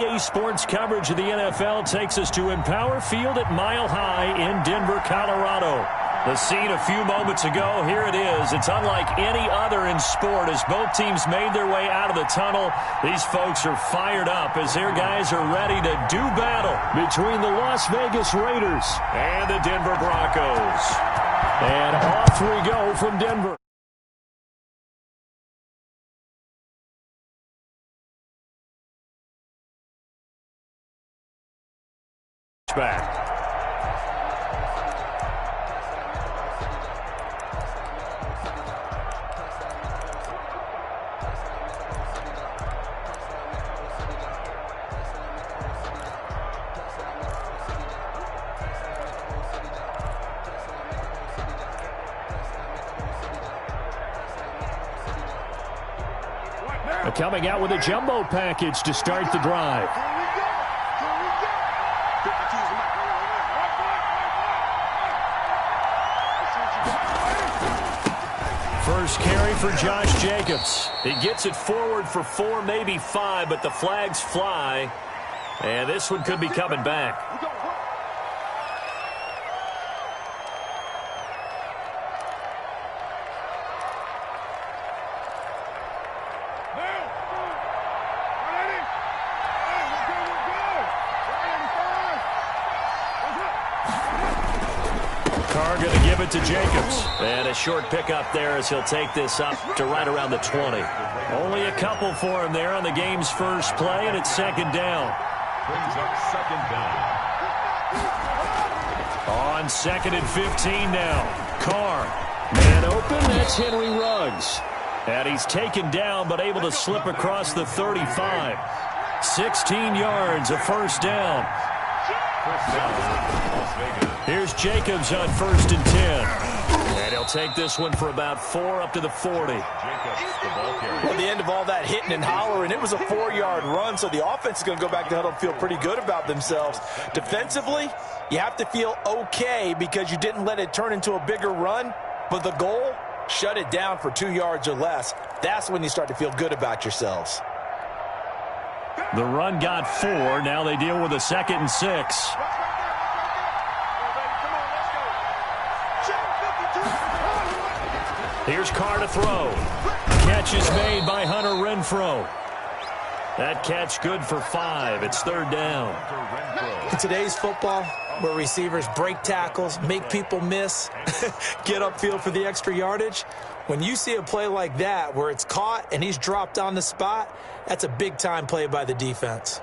Sports coverage of the NFL takes us to Empower Field at Mile High in Denver, Colorado. The scene a few moments ago, here it is. It's unlike any other in sport as both teams made their way out of the tunnel. These folks are fired up as their guys are ready to do battle between the Las Vegas Raiders and the Denver Broncos. And off we go from Denver. Back. Coming out with a jumbo package to start the drive. First carry for Josh Jacobs. He gets it forward for 4, maybe 5, but the flags fly. And this one could be coming back. Going to give it to Jacobs. And a short pickup there as he'll take this up to right around the 20. Only a couple for him there on the game's first play, and it's second down. Brings up second down. On 2nd and 15 now. Carr. Man open, that's Henry Ruggs. And he's taken down but able to slip across the 35. 16 yards, a first down. Here's Jacobs on 1st and 10. And he'll take this one for about 4 up to the 40. Well, the end of all that hitting and hollering, it was a 4-yard run, so the offense is going to go back to huddle and feel pretty good about themselves. Defensively, you have to feel okay because you didn't let it turn into a bigger run, but the goal, shut it down for 2 yards or less. That's when you start to feel good about yourselves. The run got 4. Now they deal with a 2nd and 6. Here's Carr to throw. Catch is made by Hunter Renfrow. That catch good for 5. It's 3rd down. In today's football, where receivers break tackles, make people miss, get upfield for the extra yardage, when you see a play like that where it's caught and he's dropped on the spot, that's a big-time play by the defense.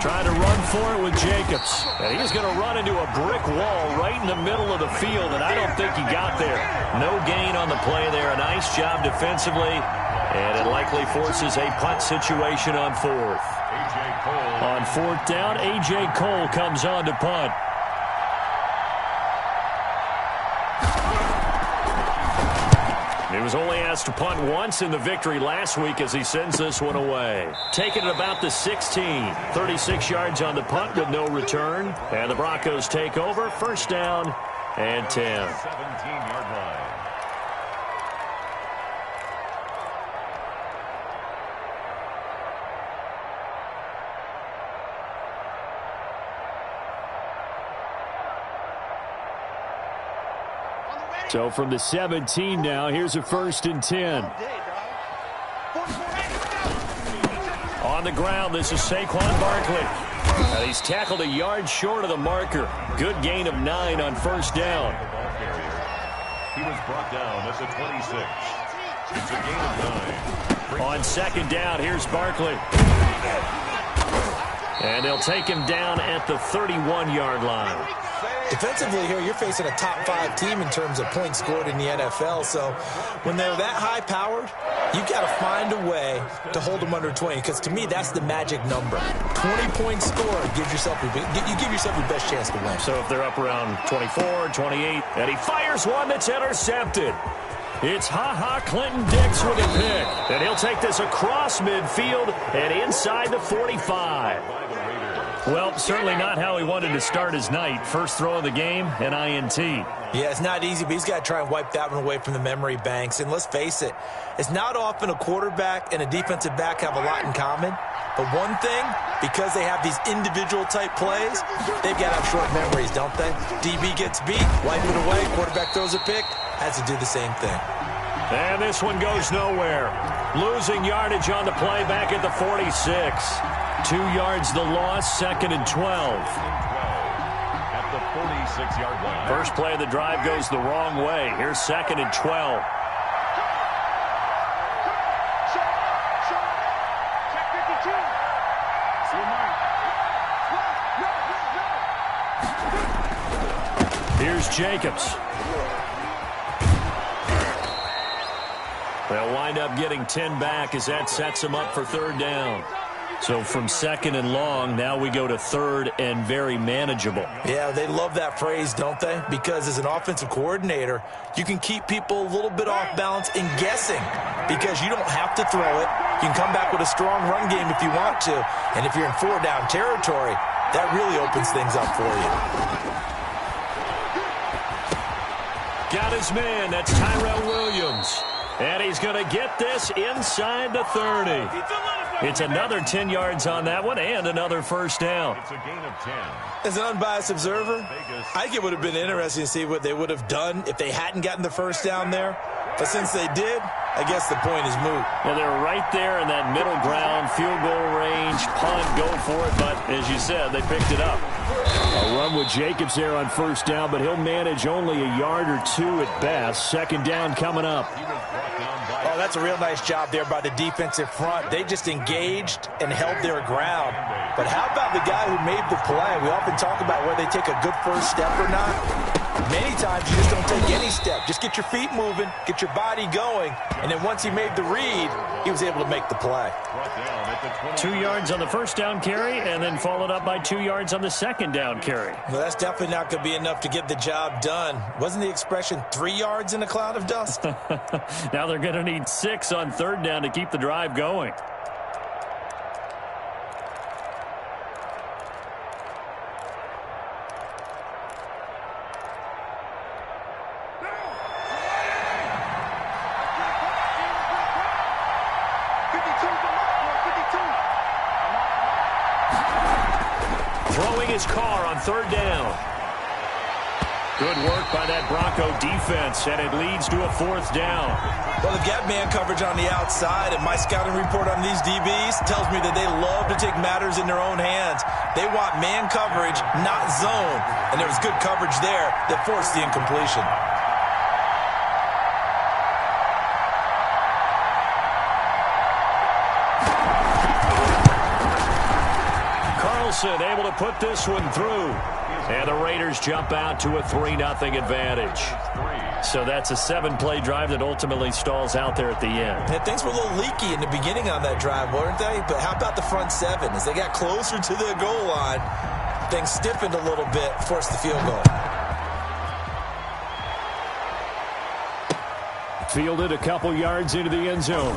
Trying to run for it with Jacobs. And he's going to run into a brick wall right in the middle of the field, and I don't think he got there. No gain on the play there. A nice job defensively, and it likely forces a punt situation on 4th. On 4th down, A.J. Cole comes on to punt. He was only asked to punt once in the victory last week as he sends this one away. Taking it about the 16. 36 yards on the punt with no return. And the Broncos take over. First down and 10. 17-yard line. So from the 17 now, here's a 1st and 10. On the ground, this is Saquon Barkley. And he's tackled a yard short of the marker. Good gain of 9 on 1st down. He was brought down at the 26. It's a gain of 9. On 2nd down, here's Barkley. And they'll take him down at the 31-yard line. Defensively here, you're facing a top-5 team in terms of points scored in the NFL. So when they're that high-powered, you've got to find a way to hold them under 20. Because to me, that's the magic number. 20 points scored gives yourself you give yourself your best chance to win. So if they're up around 24, 28, and he fires one that's intercepted. It's Clinton-Dix with a pick. And he'll take this across midfield and inside the 45. Well, certainly not how he wanted to start his night. First throw of the game, an INT. Yeah, it's not easy, but he's got to try and wipe that one away from the memory banks. And let's face it, it's not often a quarterback and a defensive back have a lot in common. But one thing, because they have these individual type plays, they've got to have short memories, don't they? DB gets beat, wipe it away, quarterback throws a pick, has to do the same thing. And this one goes nowhere. Losing yardage on the play back at the 46. 2 yards the loss, 2nd and 12. At the 46-yard line. First play of the drive goes the wrong way. Here's 2nd and 12. Here's Jacobs. They'll wind up getting 10 back as that sets them up for 3rd down. So from 2nd and long, now we go to 3rd and very manageable. Yeah, they love that phrase, don't they? Because as an offensive coordinator, you can keep people a little bit off balance and guessing because you don't have to throw it. You can come back with a strong run game if you want to. And if you're in 4-down territory, that really opens things up for you. Got his man. That's Tyrell Williams. And he's going to get this inside the 30. It's another 10 yards on that one and another first down. It's a gain of 10. As an unbiased observer, I think it would have been interesting to see what they would have done if they hadn't gotten the first down there. But since they did, I guess the point is moot. Yeah, they're right there in that middle ground, field goal range, punt, go for it. But as you said, they picked it up. A run with Jacobs there on first down, but he'll manage only a yard or 2 at best. 2nd down coming up. Oh, that's a real nice job there by the defensive front. They just engaged and held their ground. But how about the guy who made the play? We often talk about whether they take a good first step or not. Many times you just don't take any step. Just get your feet moving, get your body going, and then once he made the read, he was able to make the play. 2 yards on the first down carry, and then followed up by 2 yards on the 2nd down carry. Well, that's definitely not going to be enough to get the job done. Wasn't the expression 3 yards in a cloud of dust? Now they're going to need 6 on 3rd down to keep the drive going. Throwing his car on 3rd down. Good work by that Bronco defense, and it leads to a 4th down. Well, they've got man coverage on the outside, and my scouting report on these DBs tells me that they love to take matters in their own hands. They want man coverage, not zone, and there was good coverage there that forced the incompletion. Able to put this one through. And the Raiders jump out to a 3-0 advantage. So that's a 7-play drive that ultimately stalls out there at the end. And things were a little leaky in the beginning on that drive, weren't they? But how about the front 7? As they got closer to the goal line, things stiffened a little bit, forced the field goal. Fielded a couple yards into the end zone.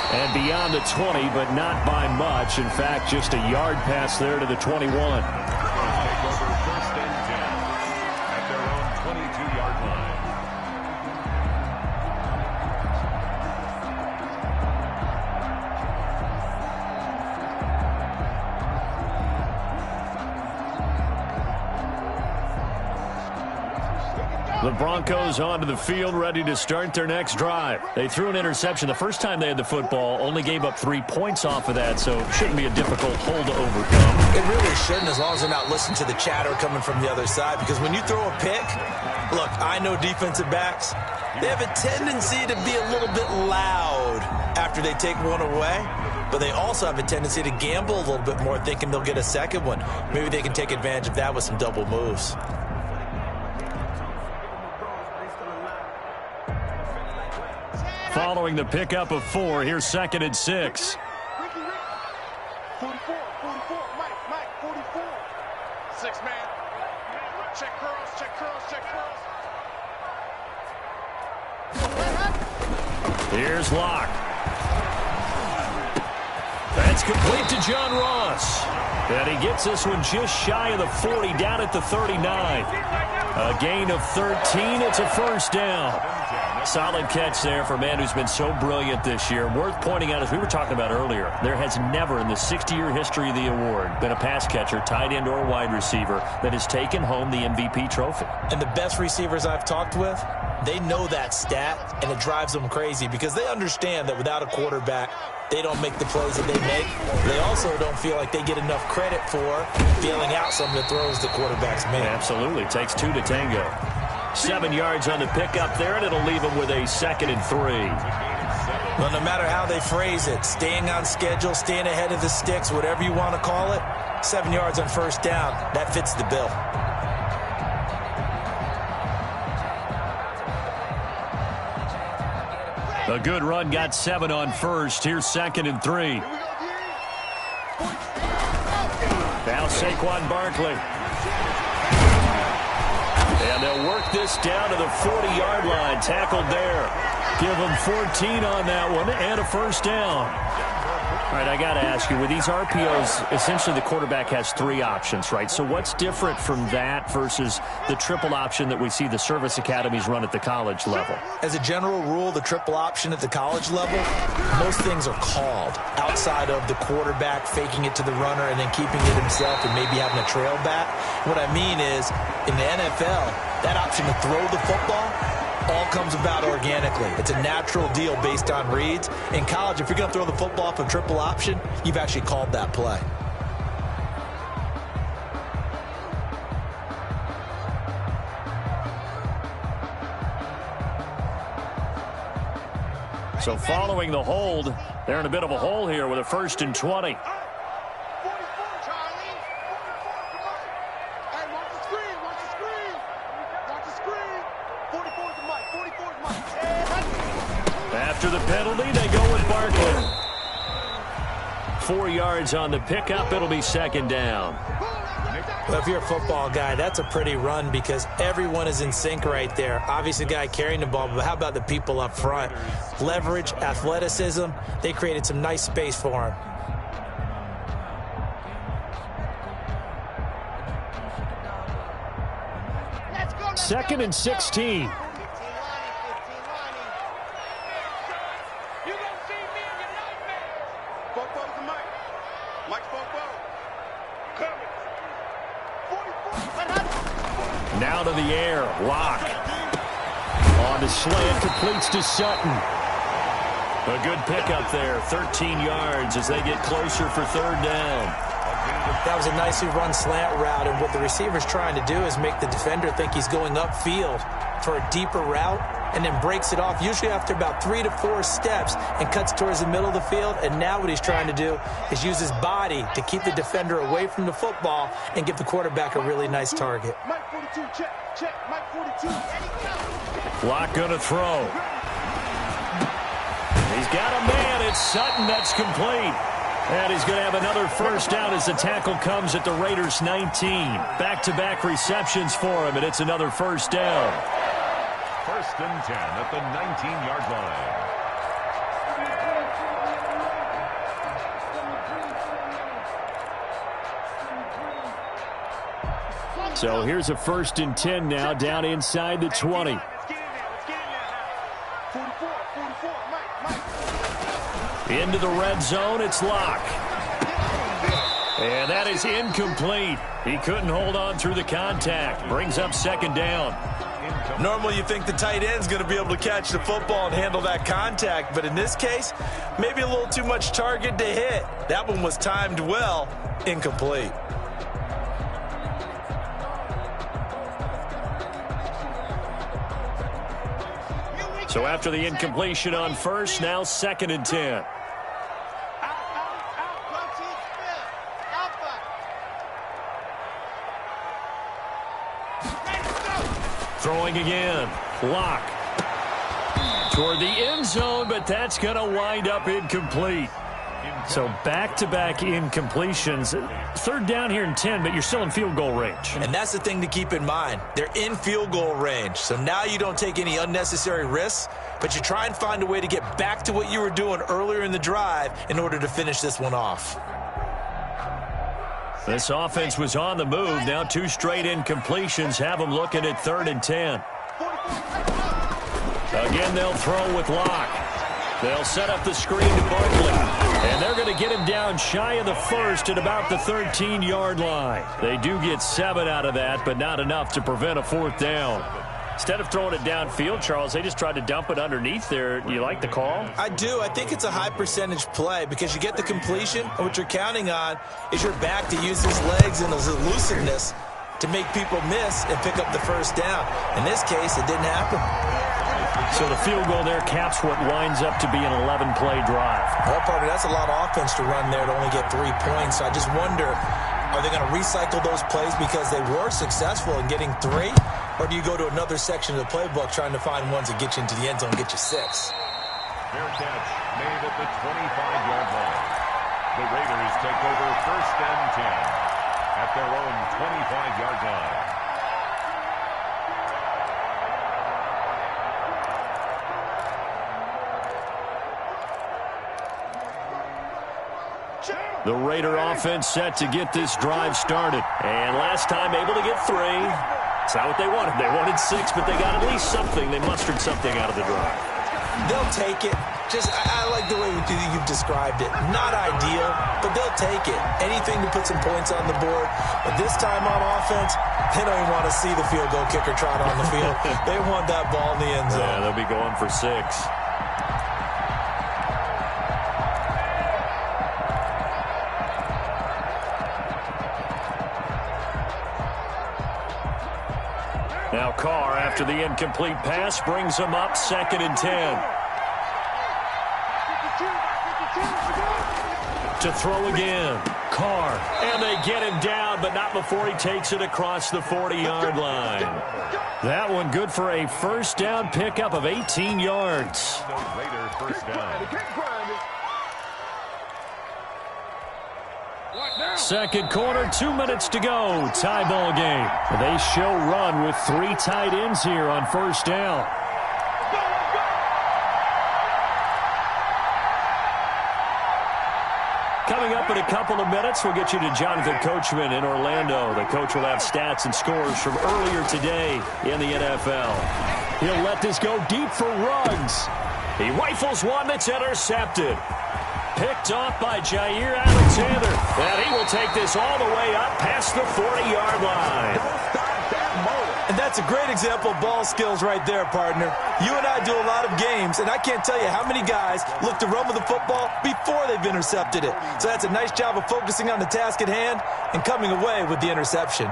And beyond the 20, but not by much. In fact, just a yard pass there to the 21. Take over 1st and 10 at their own 22-yard line. The Broncos onto the field, ready to start their next drive. They threw an interception the first time they had the football, only gave up 3 points off of that, so it shouldn't be a difficult hole to overcome. It really shouldn't, as long as they're not listening to the chatter coming from the other side, because when you throw a pick, look, I know defensive backs, they have a tendency to be a little bit loud after they take one away, but they also have a tendency to gamble a little bit more, thinking they'll get a second one. Maybe they can take advantage of that with some double moves. Following the pickup of 4, here's 2nd and 6. 44, Mike, 44. 6 man. Check curls, check curls, check curls. Here's Locke. That's complete to John Ross. And he gets this one just shy of the 40, down at the 39. A gain of 13. It's a first down. Solid catch there for a man who's been so brilliant this year. Worth pointing out, as we were talking about earlier, there has never in the 60-year history of the award been a pass catcher, tight end, or wide receiver that has taken home the MVP trophy. And the best receivers I've talked with, they know that stat, and it drives them crazy because they understand that without a quarterback, they don't make the plays that they make. They also don't feel like they get enough credit for feeling out some of the throws the quarterbacks make. Absolutely. Takes two to tango. 7 yards on the pickup there, and it'll leave them with a 2nd and 3. Well, no matter how they phrase it, staying on schedule, staying ahead of the sticks, whatever you want to call it, 7 yards on first down, that fits the bill. A good run got 7 on first. Here's 2nd and 3. Now Saquon Barkley. And they'll work this down to the 40-yard line. Tackled there. Give them 14 on that one and a first down. All right, I got to ask you, with these RPOs, essentially the quarterback has 3 options, right? So what's different from that versus the triple option that we see the service academies run at the college level? As a general rule, the triple option at the college level, most things are called outside of the quarterback faking it to the runner and then keeping it himself and maybe having a trail back. What I mean is, in the NFL, that option to throw the football all comes about organically. It's a natural deal based on reads. In college, if you're going to throw the football off a triple option, you've actually called that play. So following the hold, they're in a bit of a hole here with a 1st and 20. After the penalty, they go with Barkley. 4 yards on the pickup. It'll be 2nd down. Well, if you're a football guy, that's a pretty run because everyone is in sync right there. Obviously, the guy carrying the ball, but how about the people up front? Leverage, athleticism, they created some nice space for him. Second and 16. Now to the air. Locke. On the slant. Completes to Sutton. A good pickup there. 13 yards as they get closer for 3rd down. That was a nicely run slant route, and what the receiver's trying to do is make the defender think he's going upfield for a deeper route and then breaks it off, usually after about 3 to 4 steps, and cuts towards the middle of the field. And now what he's trying to do is use his body to keep the defender away from the football and give the quarterback a really nice target. Mike 42, check, Mike 42. Locke gonna throw. He's got a man. It's Sutton. That's complete. And he's going to have another first down as the tackle comes at the Raiders' 19. Back-to-back receptions for him, and it's another first down. 1st and 10 at the 19-yard line. So here's a 1st and 10 now, down inside the 20. Into the red zone, it's Locke. And that is incomplete. He couldn't hold on through the contact. Brings up 2nd down. Normally you think the tight end's going to be able to catch the football and handle that contact, but in this case, maybe a little too much target to hit. That one was timed well, incomplete. So after the incompletion on first, now 2nd and 10. Throwing again. Locke. Toward the end zone, but that's going to wind up incomplete. So back-to-back incompletions. Third down here in 10, but you're still in field goal range. And that's the thing to keep in mind. They're in field goal range. So now you don't take any unnecessary risks, but you try and find a way to get back to what you were doing earlier in the drive in order to finish this one off. This offense was on the move. Now 2 straight incompletions have them looking at 3rd and 10. Again, they'll throw with Locke. They'll set up the screen to Barkley. And they're going to get him down shy of the first at about the 13-yard line. They do get 7 out of that, but not enough to prevent a 4th down. Instead of throwing it downfield, Charles, they just tried to dump it underneath there. Do you like the call? I do. I think it's a high percentage play because you get the completion, and what you're counting on is your back to use his legs and his elusiveness to make people miss and pick up the 1st down. In this case, it didn't happen. So the field goal there caps what winds up to be an 11-play drive. Well, partner, that's a lot of offense to run there to only get 3 points. So I just wonder, are they going to recycle those plays because they were successful in getting 3? Or do you go to another section of the playbook trying to find ones that get you into the end zone and get you 6? Fair catch made at the 25-yard line. The Raiders take over 1st and 10 at their own 25-yard line. The Raider offense set to get this drive started. And last time able to get 3. It's not what they wanted. They wanted 6, but they got at least something. They mustered something out of the drive. They'll take it. I like the way you've described it. Not ideal, but they'll take it. Anything to put some points on the board. But this time on offense, they don't even want to see the field goal kicker trot on the field. They want that ball in the end zone. Yeah, they'll be going for 6. Now Carr, after the incomplete pass, brings him up 2nd and 10. To throw again. Carr. And they get him down, but not before he takes it across the 40-yard line. That one good for a 1st down pickup of 18 yards. Raider 1st down. Second quarter, 2 minutes to go. Tie ball game. They show run with 3 tight ends here on 1st down. Coming up in a couple of minutes, we'll get you to Jonathan Coachman in Orlando. The coach will have stats and scores from earlier today in the NFL. He'll let this go deep for Ruggs. He rifles one that's intercepted. Picked off by Jair Alexander. And he will take this all the way up past the 40-yard line. And that's a great example of ball skills right there, partner. You and I do a lot of games, and I can't tell you how many guys look to run with the football before they've intercepted it. So that's a nice job of focusing on the task at hand and coming away with the interception.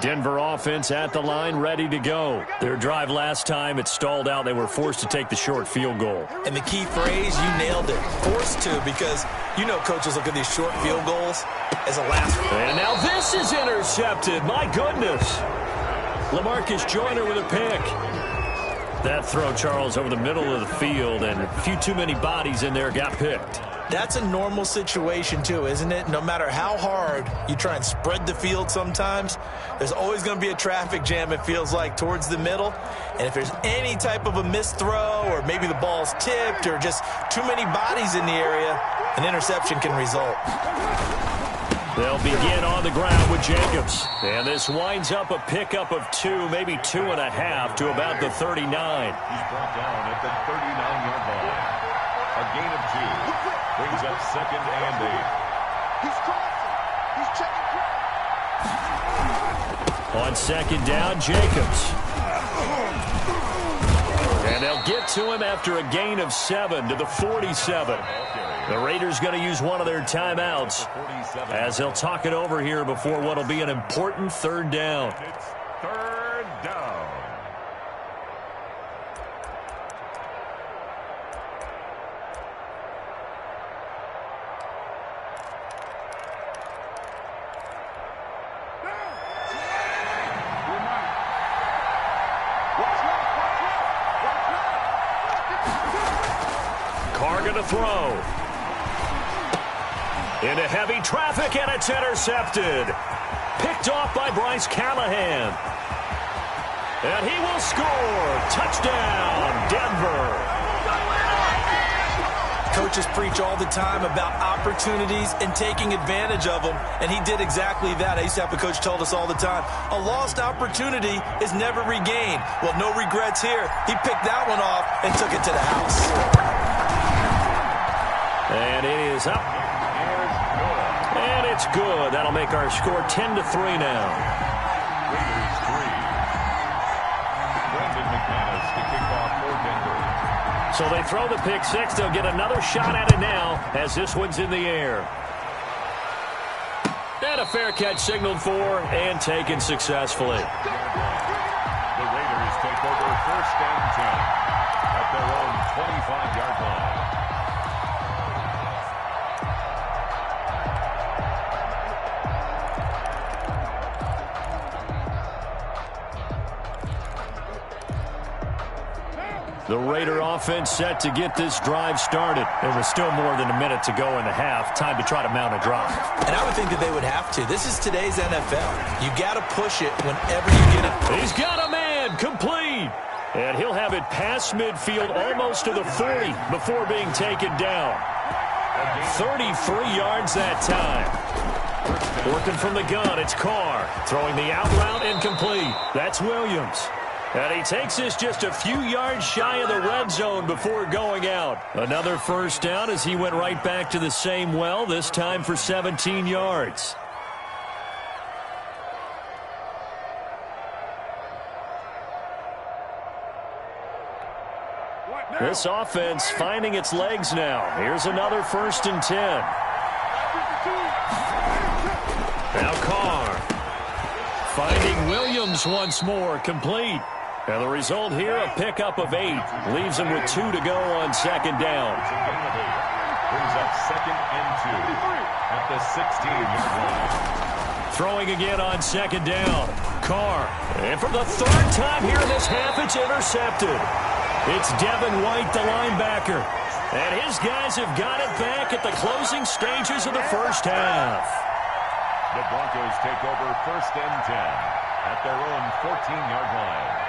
Denver offense at the line, ready to go. Their drive last time, it stalled out. They were forced to take the short field goal. And the key phrase, you nailed it. Forced to, because you know coaches look at these short field goals as a last one. And now this is intercepted. My goodness. LaMarcus Joyner with a pick. That throw, Charles, over the middle of the field, and a few too many bodies in there got picked. That's a normal situation, too, isn't it? No matter how hard you try and spread the field sometimes, there's always going to be a traffic jam, it feels like, towards the middle. And if there's any type of a missed throw, or maybe the ball's tipped, or just too many bodies in the area, an interception can result. They'll begin on the ground with Jacobs. And this winds up a pickup of 2, maybe 2.5 to about the 39. He's brought down at the 39-yard line. A gain of 2. Brings up 2nd and 8. He's crossing. He's checking. On 2nd down, Jacobs. And they'll get to him after a gain of 7 to the 47. The Raiders going to use one of their timeouts as they'll talk it over here before what will be an important 3rd down. It's 3rd down. Carr going to throw. Into heavy traffic, and it's intercepted. Picked off by Bryce Callahan. And he will score. Touchdown, Denver. Coaches preach all the time about opportunities and taking advantage of them, and he did exactly that. I used to have a coach told us all the time, a lost opportunity is never regained. Well, no regrets here. He picked that one off and took it to the house. And it is up. And it's good. That'll make our score 10-3 now. Raiders 3. Brandon McManus to kick off for Denver. So they throw the pick six. They'll get another shot at it now as this one's in the air. And a fair catch signaled for and taken successfully. The Raiders take over 1st and 10 at their own 25-yard line. The Raider offense set to get this drive started. There was still more than a minute to go in the half. Time to try to mount a drive. And I would think that they would have to. This is today's NFL. You got to push it whenever you get it. He's got a man, complete. And he'll have it past midfield almost to the 40 before being taken down. 33 yards that time. Working from the gun, it's Carr. Throwing the out route incomplete. That's Williams. And he takes this just a few yards shy of the red zone before going out. Another first down as he went right back to the same well, this time for 17 yards. This offense finding its legs now. Here's another 1st and 10. Now Carr. Finding Williams once more, complete. And the result here, a pickup of 8. Leaves him with 2 to go on 2nd down. Brings up 2nd and 2 at the 16-yard line. Throwing again on 2nd down. Carr. And for the 3rd time here in this half, it's intercepted. It's Devin White, the linebacker. And his guys have got it back at the closing stages of the first half. The Broncos take over 1st and 10 at their own 14-yard line.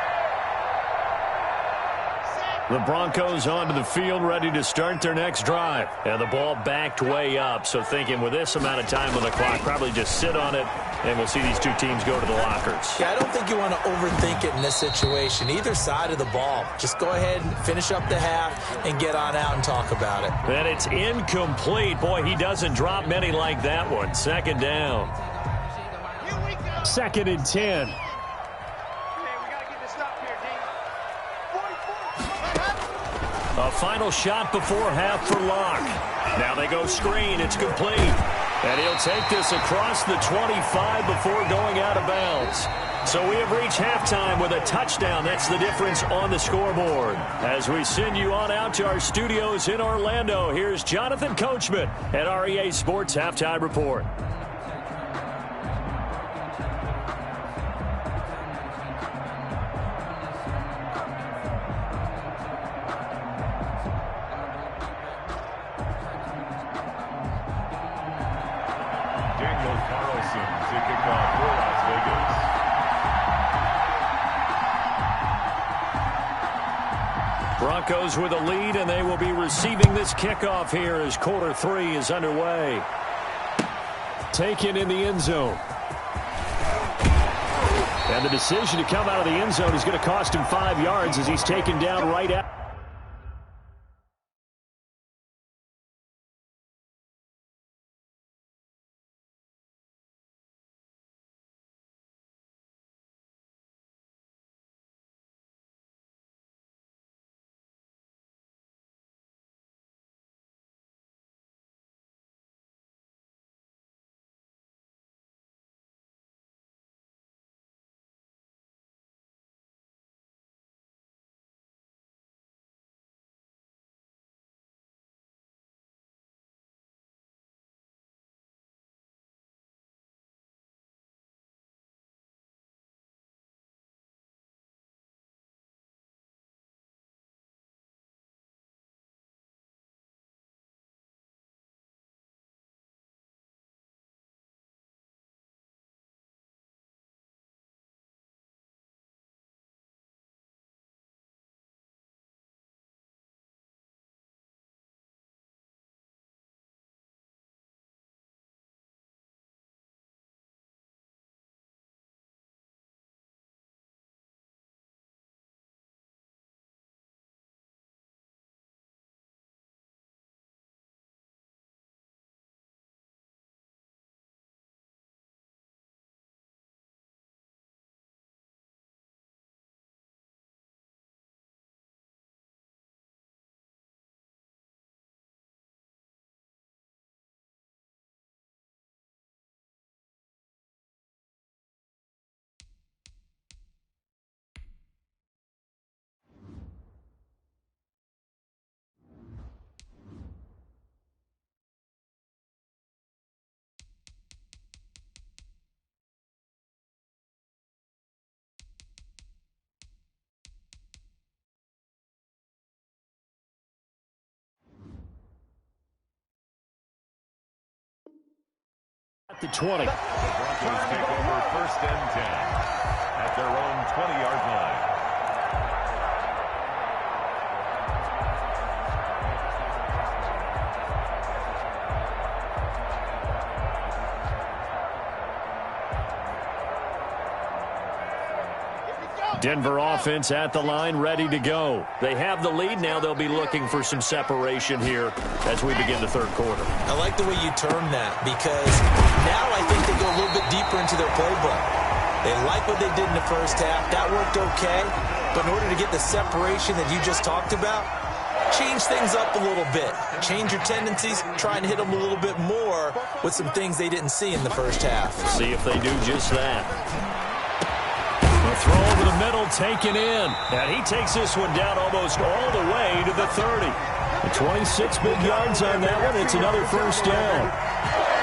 The Broncos onto the field, ready to start their next drive. And the ball backed way up, so thinking with this amount of time on the clock, probably just sit on it, and we'll see these two teams go to the lockers. Yeah, I don't think you want to overthink it in this situation. Either side of the ball. Just go ahead and finish up the half and get on out and talk about it. And it's incomplete. Boy, he doesn't drop many like that one. 2nd down. 2nd and 10. A final shot before half for Locke. Now they go screen. It's complete. And he'll take this across the 25 before going out of bounds. So we have reached halftime with a touchdown. That's the difference on the scoreboard. As we send you on out to our studios in Orlando, here's Jonathan Coachman at REA Sports Halftime Report. Broncos with a lead, and they will be receiving this kickoff here as quarter 3 is underway. Taken in the end zone. And the decision to come out of the end zone is going to cost him 5 yards as he's taken down right out. The 20. The Broncos take over first and 10 at their own 20-yard line. Denver offense at the line, ready to go. They have the lead. Now they'll be looking for some separation here as we begin the third quarter. I like the way you term that, because now I think they go a little bit deeper into their playbook. They like what they did in the first half. That worked okay. But in order to get the separation that you just talked about, change things up a little bit. Change your tendencies. Try and hit them a little bit more with some things they didn't see in the first half. See if they do just that. The throw over the middle, taken in. And he takes this one down almost all the way to the 30. And 26 big yards on that one. It's another first down.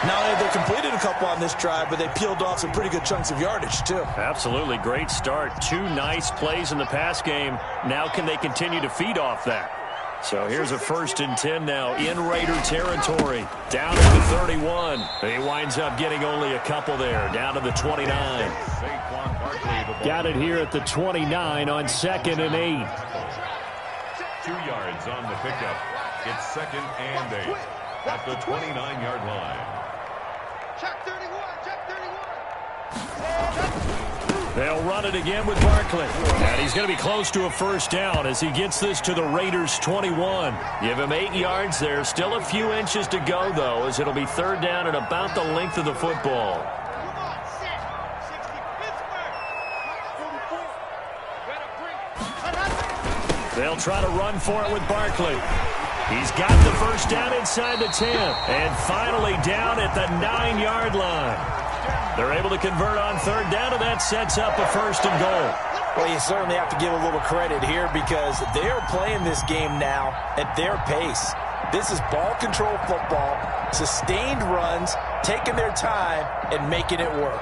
Not only they completed a couple on this drive, but they peeled off some pretty good chunks of yardage, too. Absolutely. Great start. 2 nice plays in the pass game. Now can they continue to feed off that? So here's a first and 10 now in Raider territory. Down to the 31. He winds up getting only a couple there. Down to the 29. Got it here at the 29 on 2nd and 8. 2 yards on the pickup. It's 2nd and 8 at the 29-yard line. Check 31, check 31. They'll run it again with Barkley. And he's going to be close to a first down as he gets this to the Raiders' 21. Give him 8 yards there. Still a few inches to go, though, as it'll be third down and about the length of the football. They'll try to run for it with Barkley. He's got the first down inside the 10. And finally down at the 9-yard line. They're able to convert on third down, and that sets up a first and goal. Well, you certainly have to give a little credit here because they're playing this game now at their pace. This is ball control football, sustained runs, taking their time, and making it work.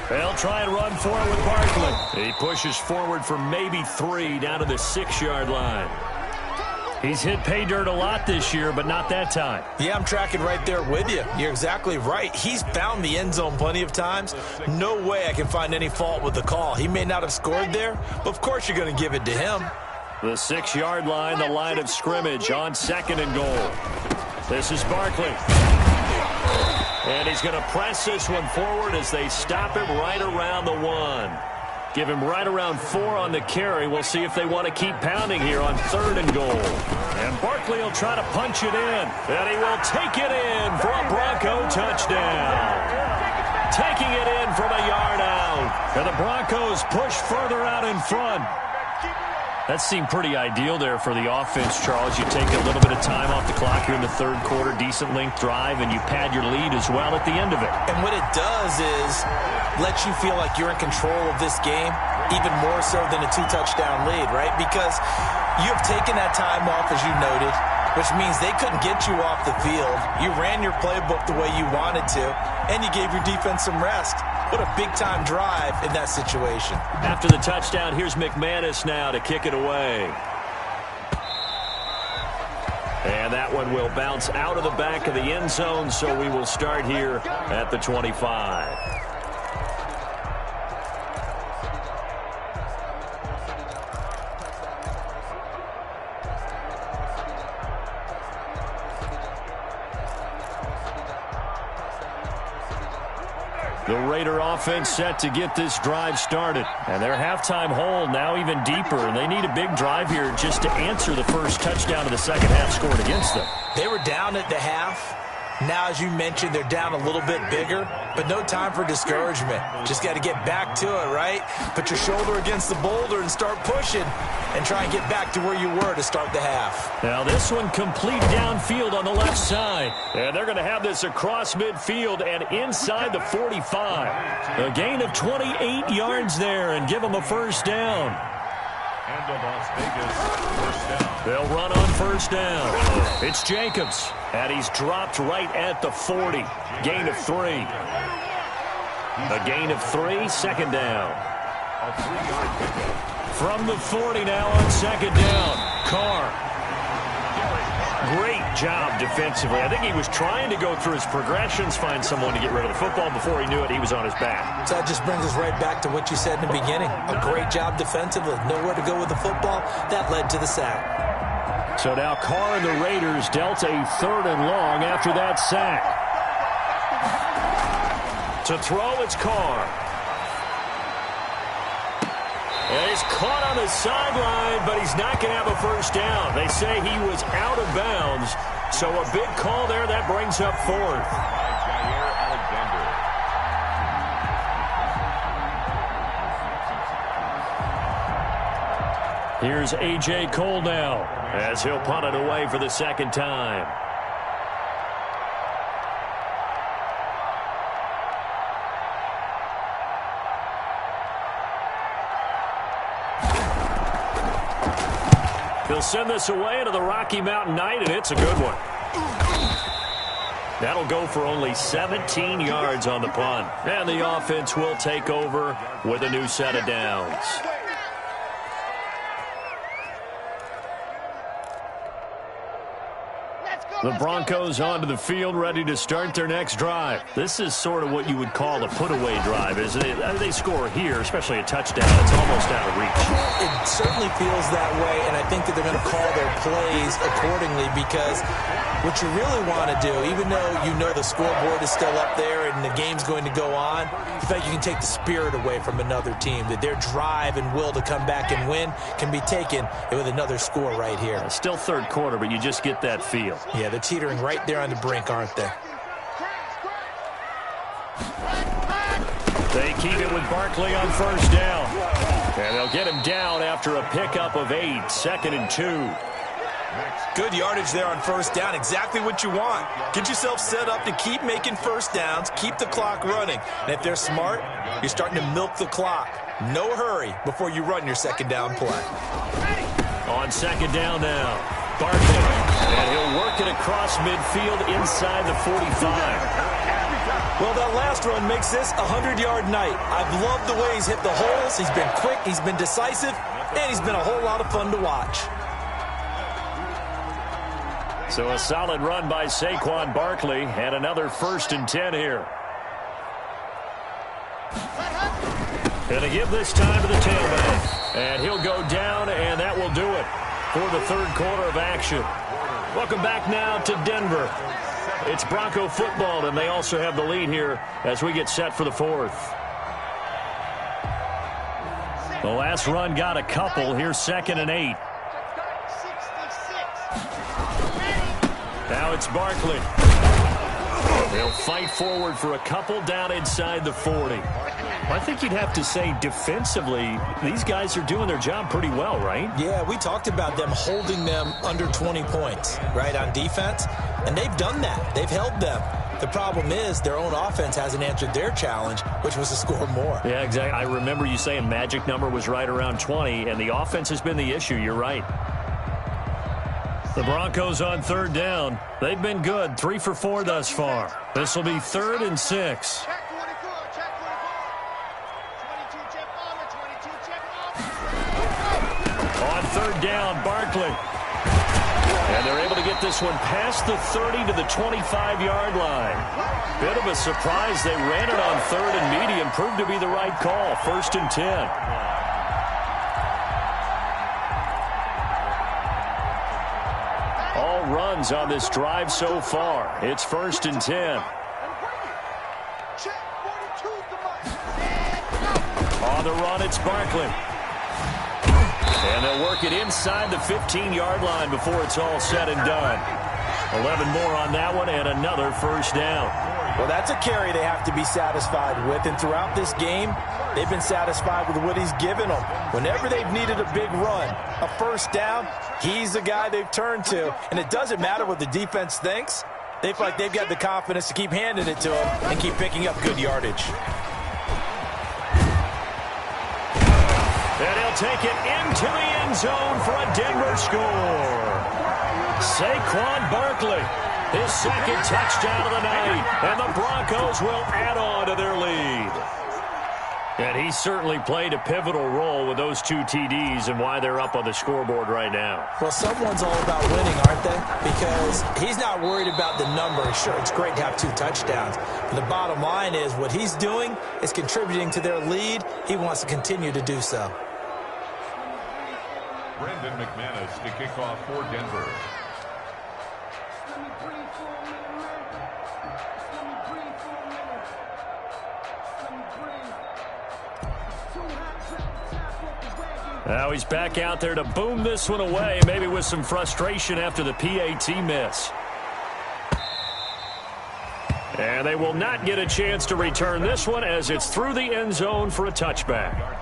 They'll try and run for it with Barkley. He pushes forward for maybe 3 down to the 6-yard line. He's hit pay dirt a lot this year, but not that time. Yeah, I'm tracking right there with you. You're exactly right. He's found the end zone plenty of times. No way I can find any fault with the call. He may not have scored there, but of course you're going to give it to him. The 6-yard line, the line of scrimmage on 2nd and goal. This is Barkley. And he's going to press this one forward as they stop him right around the 1. Give him right around 4 on the carry. We'll see if they want to keep pounding here on 3rd and goal. And Barkley will try to punch it in. And he will take it in for a Bronco touchdown. Taking it in from a yard out. And the Broncos push further out in front. That seemed pretty ideal there for the offense, Charles. You take a little bit of time off the clock here in the third quarter, decent length drive, and you pad your lead as well at the end of it. And what it does is let you feel like you're in control of this game, even more so than a 2-touchdown lead, right? Because you have taken that time off, as you noted, which means they couldn't get you off the field. You ran your playbook the way you wanted to, and you gave your defense some rest. What a big-time drive in that situation. After the touchdown, here's McManus now to kick it away. And that one will bounce out of the back of the end zone, so we will start here at the 25. The Raider offense set to get this drive started. And their halftime hole now even deeper. And they need a big drive here just to answer the first touchdown of the second half scored against them. They were down at the half. Now, as you mentioned, they're down a little bit bigger, but no time for discouragement. Just got to get back to it, right? Put your shoulder against the boulder and start pushing and try and get back to where you were to start the half. Now, this one complete downfield on the left side. And they're going to have this across midfield and inside the 45. A gain of 28 yards there and give them a first down. And the Las Vegas first down. They'll run on first down. It's Jacobs, and he's dropped right at the 40. Gain of 3. A gain of 3, second down. A 3-yard pickup. From the 40 now on second down. Carr. Great job defensively. I think he was trying to go through his progressions, find someone to get rid of the football. Before he knew it, he was on his back. So that just brings us right back to what you said in the beginning. A great job defensively. Nowhere to go with the football. That led to the sack. So now Carr and the Raiders dealt a 3rd and long after that sack. To throw, it's Carr. And he's caught on the sideline, but he's not going to have a first down. They say he was out of bounds. So a big call there. That brings up 4th. Here's A.J. Cole now as he'll punt it away for the 2nd time. They'll send this away into the Rocky Mountain Night, and it's a good one. That'll go for only 17 yards on the punt. And the offense will take over with a new set of downs. The Broncos onto the field, ready to start their next drive. This is sort of what you would call a put-away drive, isn't it? They score here, especially a touchdown. It's almost out of reach. It certainly feels that way, and I think that they're going to call their plays accordingly because what you really want to do, even though you know the scoreboard is still up there and the game's going to go on, you think you can take the spirit away from another team, that their drive and will to come back and win can be taken with another score right here. Still 3rd quarter, but you just get that feel. Yeah, they're teetering right there on the brink, aren't they? They keep it with Barkley on 1st down. And they'll get him down after a pickup of 8, 2nd and 2. Good yardage there on 1st down. Exactly what you want. Get yourself set up to keep making 1st downs, keep the clock running. And if they're smart, you're starting to milk the clock. No hurry before you run your 2nd down play. On 2nd down now, Barkley. And he'll work it across midfield inside the 45. Well, that last run makes this a 100-yard night. I've loved the way he's hit the holes. He's been quick, he's been decisive, and he's been a whole lot of fun to watch. So a solid run by Saquon Barkley and another 1st and 10 here. Going to give this time to the tailback. And he'll go down, and that will do it for the 3rd quarter of action. Welcome back now to Denver. It's Bronco football, and they also have the lead here as we get set for the 4th. The last run got a couple. Here's 2nd and 8. Now it's Barkley. They'll fight forward for a couple down inside the 40. I think you'd have to say defensively, these guys are doing their job pretty well, right? Yeah, we talked about them holding them under 20 points, right, on defense. And they've done that. They've held them. The problem is their own offense hasn't answered their challenge, which was to score more. Yeah, exactly. I remember you saying magic number was right around 20, and the offense has been the issue. You're right. The Broncos on 3rd down. They've been good, 3 for 4 thus far. This will be 3rd and 6. Check 24, check 24. 22, check bomber, 22, check bomber. On 3rd down, Barkley. And they're able to get this one past the 30 to the 25-yard line. Bit of a surprise. They ran it on 3rd and medium. Proved to be the right call. 1st and 10. Runs on this drive so far. It's 1st and 10. On the run, it's Barkley. And they'll work it inside the 15-yard line before it's all said and done. 11 more on that one and another 1st down. Well, that's a carry they have to be satisfied with. And throughout this game, they've been satisfied with what he's given them. Whenever they've needed a big run, a 1st down, he's the guy they've turned to. And it doesn't matter what the defense thinks. They feel like they've got the confidence to keep handing it to him and keep picking up good yardage. And he'll take it into the end zone for a Denver score. Saquon Barkley, his 2nd touchdown of the night, and the Broncos will add on to their lead. And he certainly played a pivotal role with those 2 TDs and why they're up on the scoreboard right now. Well, someone's all about winning, aren't they? Because he's not worried about the number. Sure, it's great to have 2 touchdowns. But the bottom line is what he's doing is contributing to their lead. He wants to continue to do so. Brendan McManus to kick off for Denver. Now he's back out there to boom this one away, maybe with some frustration after the PAT miss. And they will not get a chance to return this one as it's through the end zone for a touchback.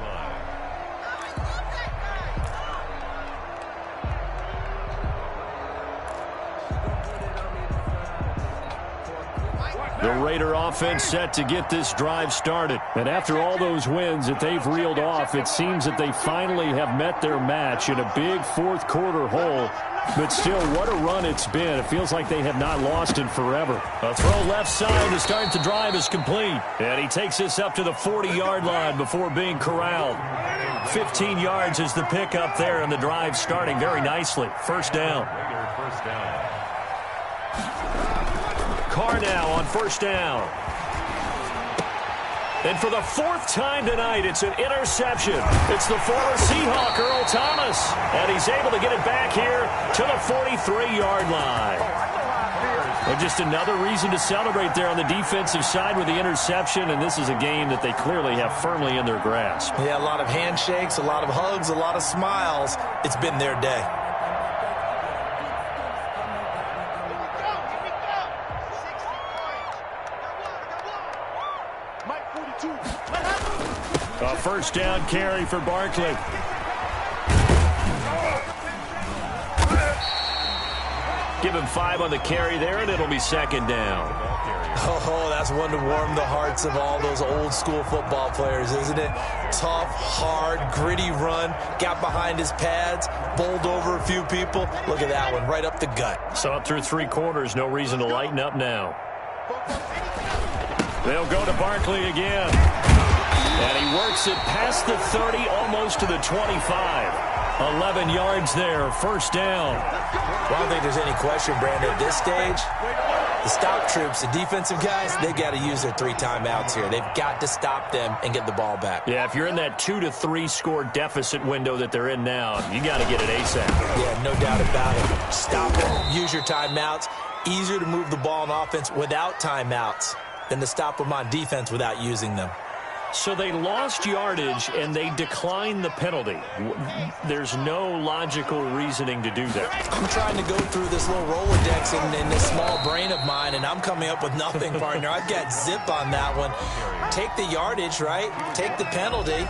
The Raider offense set to get this drive started. And after all those wins that they've reeled off, it seems that they finally have met their match in a big fourth quarter hole. But still, what a run it's been. It feels like they have not lost in forever. A throw left side to start the drive is complete. And he takes this up to the 40-yard line before being corralled. 15 yards is the pickup there, and the drive starting very nicely. First down. First down. Carr now on first down. And for the 4th time tonight, it's an interception. It's the former Seahawk, Earl Thomas. And he's able to get it back here to the 43-yard line. And just another reason to celebrate there on the defensive side with the interception. And this is a game that they clearly have firmly in their grasp. Yeah, a lot of handshakes, a lot of hugs, a lot of smiles. It's been their day. A first down carry for Barkley. Give him 5 on the carry there, and it'll be second down. Oh, that's one to warm the hearts of all those old school football players, isn't it? Tough, hard, gritty run, got behind his pads, bowled over a few people. Look at that one, right up the gut. So through 3 quarters, no reason to lighten up now. They'll go to Barkley again. And he works it past the 30, almost to the 25. 11 yards there, first down. Well, I don't think there's any question, Brandon, at this stage, the stop troops, the defensive guys, they got to use their 3 timeouts here. They've got to stop them and get the ball back. Yeah, if you're in that 2 to 3 score deficit window that they're in now, you got to get it ASAP. Yeah, no doubt about it. Stop them, use your timeouts. Easier to move the ball on offense without timeouts than to stop them on defense without using them. So they lost yardage, and they declined the penalty. There's no logical reasoning to do that. I'm trying to go through this little Rolodex in this small brain of mine, and I'm coming up with nothing, partner. I've got zip on that one. Take the yardage, right? Take the penalty.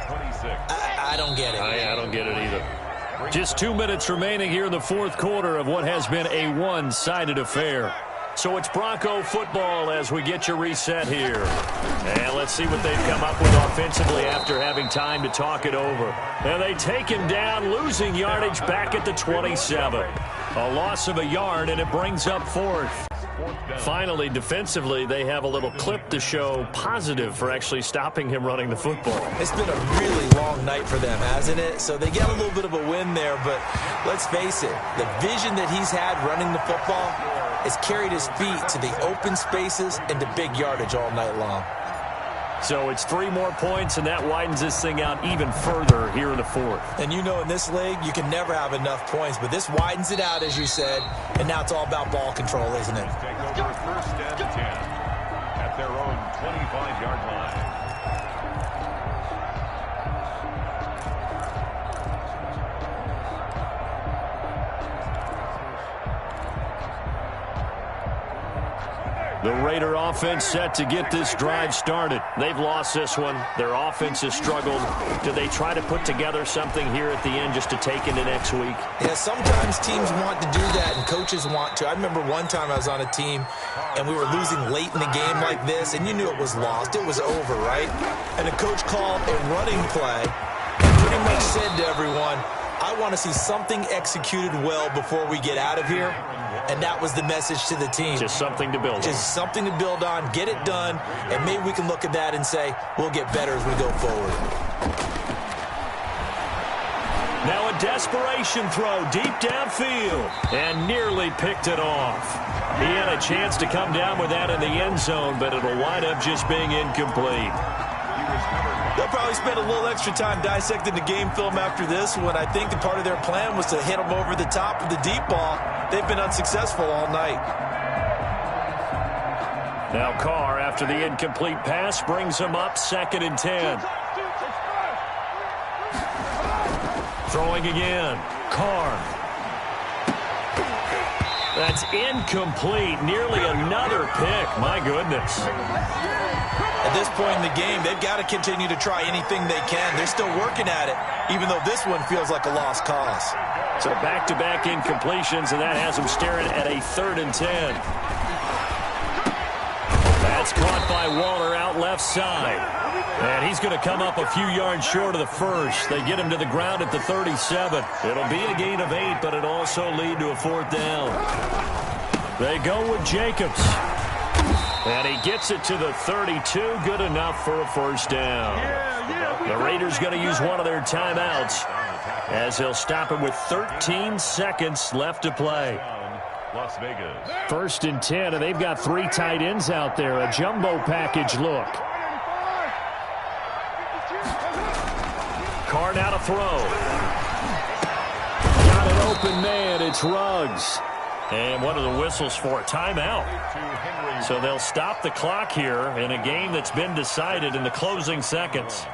I don't get it. I don't get it either. Just 2 minutes remaining here in the fourth quarter of what has been a one-sided affair. So it's Bronco football as we get you reset here. And let's see what they've come up with offensively after having time to talk it over. And they take him down, losing yardage back at the 27. A loss of a yard, and it brings up 4th. Finally, defensively, they have a little clip to show positive for actually stopping him running the football. It's been a really long night for them, hasn't it? So they get a little bit of a win there, but let's face it, the vision that he's had running the football has carried his feet to the open spaces and to big yardage all night long. So it's 3 more points, and that widens this thing out even further here in the 4th. And you know, in this league, you can never have enough points, but this widens it out, as you said, and now it's all about ball control, isn't it? Take over first and 10 at their own 25-yard line. The Raider offense set to get this drive started. They've lost this one. Their offense has struggled. Do they try to put together something here at the end just to take into next week? Yeah, sometimes teams want to do that and coaches want to. I remember one time I was on a team and we were losing late in the game like this, and you knew it was lost. It was over, right? And the coach called a running play and pretty much said to everyone, I I want to see something executed well before we get out of here, and that was the message to the team. Just something to build on. Just something to build on, get it done, and maybe we can look at that and say, we'll get better as we go forward. Now a desperation throw deep downfield, and nearly picked it off. He had a chance to come down with that in the end zone, but it'll wind up just being incomplete. They'll probably spend a little extra time dissecting the game film after this one. I think the part of their plan was to hit them over the top of the deep ball. They've been unsuccessful all night. Now Carr, after the incomplete pass, brings him up 2nd and 10. Throwing again. Carr. That's incomplete. Nearly another pick. My goodness. At this point in the game, they've got to continue to try anything they can. They're still working at it, even though this one feels like a lost cause. So back-to-back incompletions, and that has them staring at a 3rd and 10. That's caught by Waller out left side. And he's going to come up a few yards short of the first. They get him to the ground at the 37. It'll be a gain of 8, but it'll also lead to a 4th down. They go with Jacobs. And he gets it to the 32. Good enough for a 1st down. The Raiders going to use one of their timeouts as they'll stop him with 13 seconds left to play. Las Vegas. 1st and 10, and they've got 3 tight ends out there. A jumbo package look. Carr now to throw. Got an open man. It's Ruggs. And what are the whistles for? Timeout. So they'll stop the clock here in a game that's been decided in the closing seconds.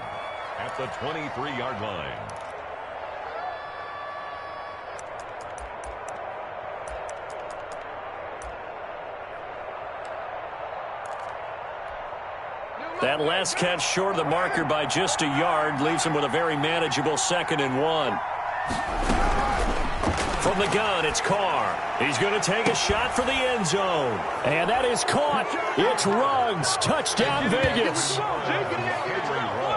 At the 23-yard line. That last catch short of the marker by just a yard leaves him with a very manageable 2nd and 1. From the gun, it's Carr. He's going to take a shot for the end zone. And that is caught. It's Ruggs. Touchdown, Vegas.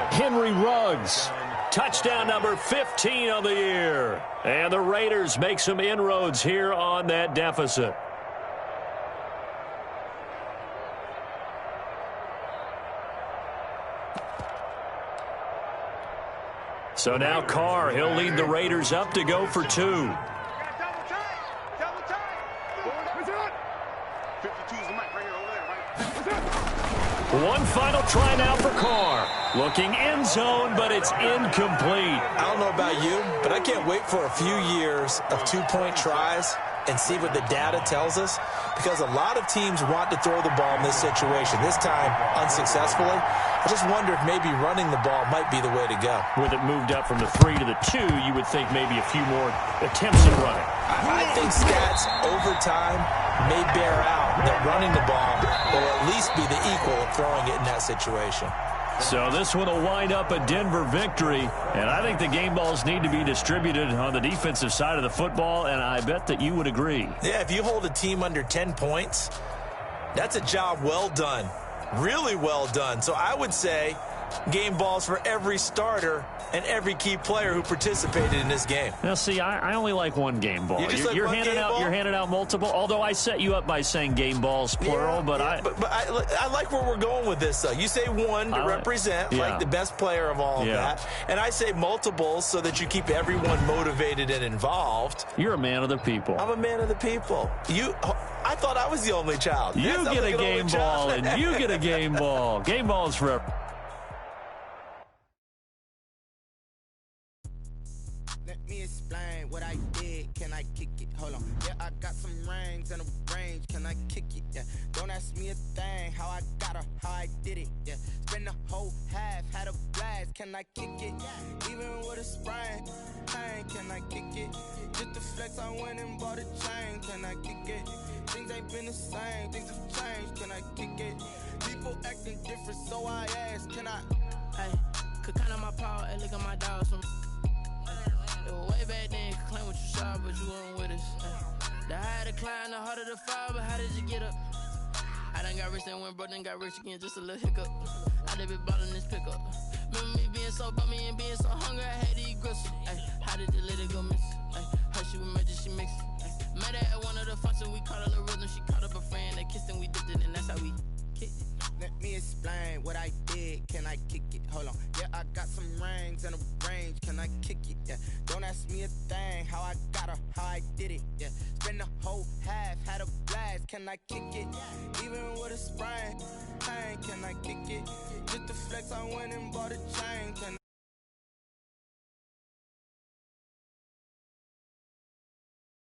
Henry Ruggs. Touchdown number 15 on the year. And the Raiders make some inroads here on that deficit. So now Carr, he'll lead the Raiders up to go for 2. One final try now for Carr. Looking end zone, but it's incomplete. I don't know about you, but I can't wait for a few years of 2-point tries and see what the data tells us, because a lot of teams want to throw the ball in this situation. This time, unsuccessfully. I just wonder if maybe running the ball might be the way to go. With it moved up from the 3 to the 2, you would think maybe a few more attempts at running. I think stats over time may bear out that running the ball will at least be the equal of throwing it in that situation. So this one will wind up a Denver victory, and I think the game balls need to be distributed on the defensive side of the football, and I bet that you would agree. Yeah, if you hold a team under 10 points, that's a job well done. Really well done. So I would say game balls for every starter and every key player who participated in this game. Now, see, I only like one game ball. You're handing out multiple. Although I set you up by saying game balls plural, but I like where we're going with this. Though you say one to represent like the best player of all of that, and I say multiples so that you keep everyone motivated and involved. You're a man of the people. I'm a man of the people. I thought I was the only child. You get a game ball, and you get a game ball. Game balls forever. Let me explain what I did. Can I kick it? Hold on. Yeah, I got some rings and a range. Can I kick it? Yeah. Don't ask me a thing. How I got her, how I did it. Yeah. Spend the whole half, had a blast. Can I kick it? Even with a sprain. Hey, can I kick it? Just to flex, I went and bought a chain. Can I kick it? Things ain't been the same. Things have changed. Can I kick it? People acting different, so I ask. Can I? Hey, could count on my power and look at my dogs from. It was way back then, you could claim what you saw, but you weren't with us. The higher the climb, the harder the fall, but how did you get up? I done done got rich, then went broke, then got rich again, just a little hiccup. I did be ballin' this pickup. Remember me being so bummy and being so hungry, I had to eat gristle. Ay, how did the lady go miss? Ay, her she was murdered, she mixed. Ay, met her at one of the functions, we caught a little rhythm, she caught up a friend, they kissed and we dipped it, and that's how we kicked it. Let me explain what I did. Can I kick it? Hold on. Yeah, I got some rings and a range. Can I kick it? Yeah. Don't ask me a thing. How I got her, how I did it. Yeah. Spend the whole half, had a blast. Can I kick it? Even with a sprain, can I kick it? Just the flex, I went and bought a chain. Can